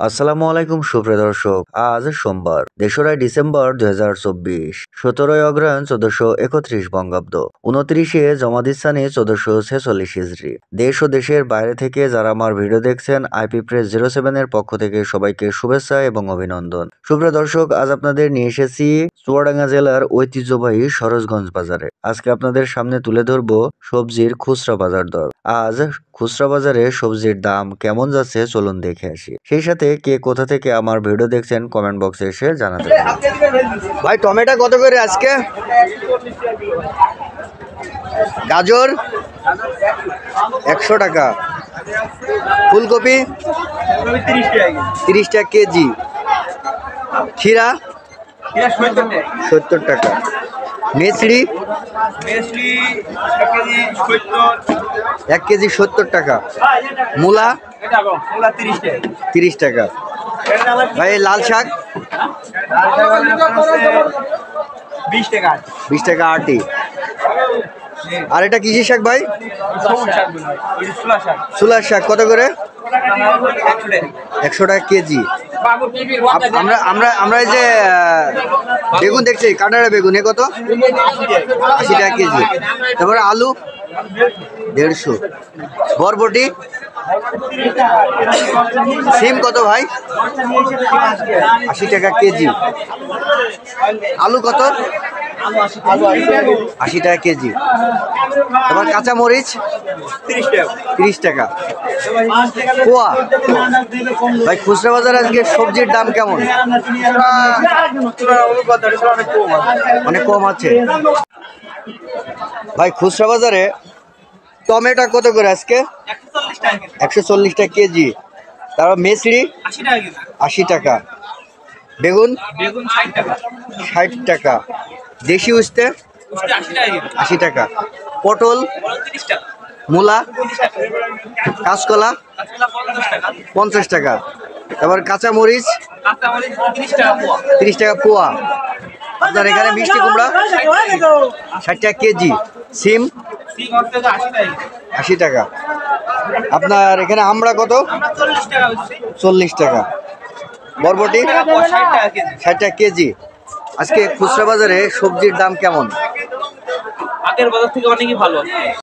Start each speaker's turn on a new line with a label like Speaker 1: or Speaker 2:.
Speaker 1: আসসালামু আলাইকুম সুপ্রিয় দর্শক। আজ সোমবার ৩রা ডিসেম্বর ২০২৪, ১৭ই অগ্রহায়ণ ১৪৩১ বঙ্গাব্দ, ২৯শে জমাদিস্সানি ১৪৪৬ হিজরি। দেশ ও দেশের বাইরে থেকে যারা আমার ভিডিও দেখছেন, আইপি প্রেস 07 এর পক্ষ থেকে সবাইকে শুভেচ্ছা এবং অভিনন্দন। সুপ্রিয় দর্শক, আজ আপনাদের নিয়ে এসেছি চুয়াডাঙ্গা জেলার ঐতিহ্যবাহী সরোজগঞ্জ বাজারে। আজকে আপনাদের সামনে তুলে ধরব সবজির খুচরা বাজার দর। আজ খুচরা বাজারে সবজির দাম কেমন যাচ্ছে চলুন দেখে আসি। সেই সাথে কে কোথা থেকে আমার ভিডিও দেখছেন কমেন্ট বক্সে এসে জানাতে পারেন। ভাই টমেটো কত করে আজকে? গাজর ১০০ টাকা, ফুলকপি ৩০ টাকা কেজি, খিরা ৭০ টাকা, মেচড়ি ১ কেজি ৭০ টাকা, মূলা ৩০ টাকা। ভাই লাল শাক ২০ টাকা আটি। আর এটা কিসি শাক ভাই? সুলার শাক কত করে? ১০০ টাকা কেজি। আমরা এই যে বেগুন দেখছি, কাঁটারা বেগুন এ কত? ৮০ টাকা কেজি। তারপরে আলু ১৫০। বরবটি, সিম কত ভাই? ৮০ টাকা কেজি। আলু কত? ৮০ টাকা কেজি। তারপর কাঁচা মরিচ ৩০ টাকা পোয়া। ভাই খুচরা বাজার আজকে সবজির দাম কেমন? অনেক কম আছে ভাই। খুচরা বাজারে টমেটো কত করে আজকে? ১৪০ টাকা কেজি। তারপর মেচড়ি ৮০ টাকা, বেগুন ৬০ টাকা, দেশি উস্তে ৮০ টাকা, পটল, মূলা, কাঁচকলা ৫০ টাকা। তারপর কাঁচা মরিচ ৩০ টাকা পোয়া। আপনার এখানে মিষ্টি কুমড়া ৬০ টাকা কেজি, সিম ৮০ টাকা। আপনার এখানে আমড়া কত? ৪০ টাকা। বরবটি ৬০ টাকা কেজি। আজকে খুচরা বাজারে সবজির দাম কেমন?
Speaker 2: আগের বাজার থেকে অনেকই ভালো।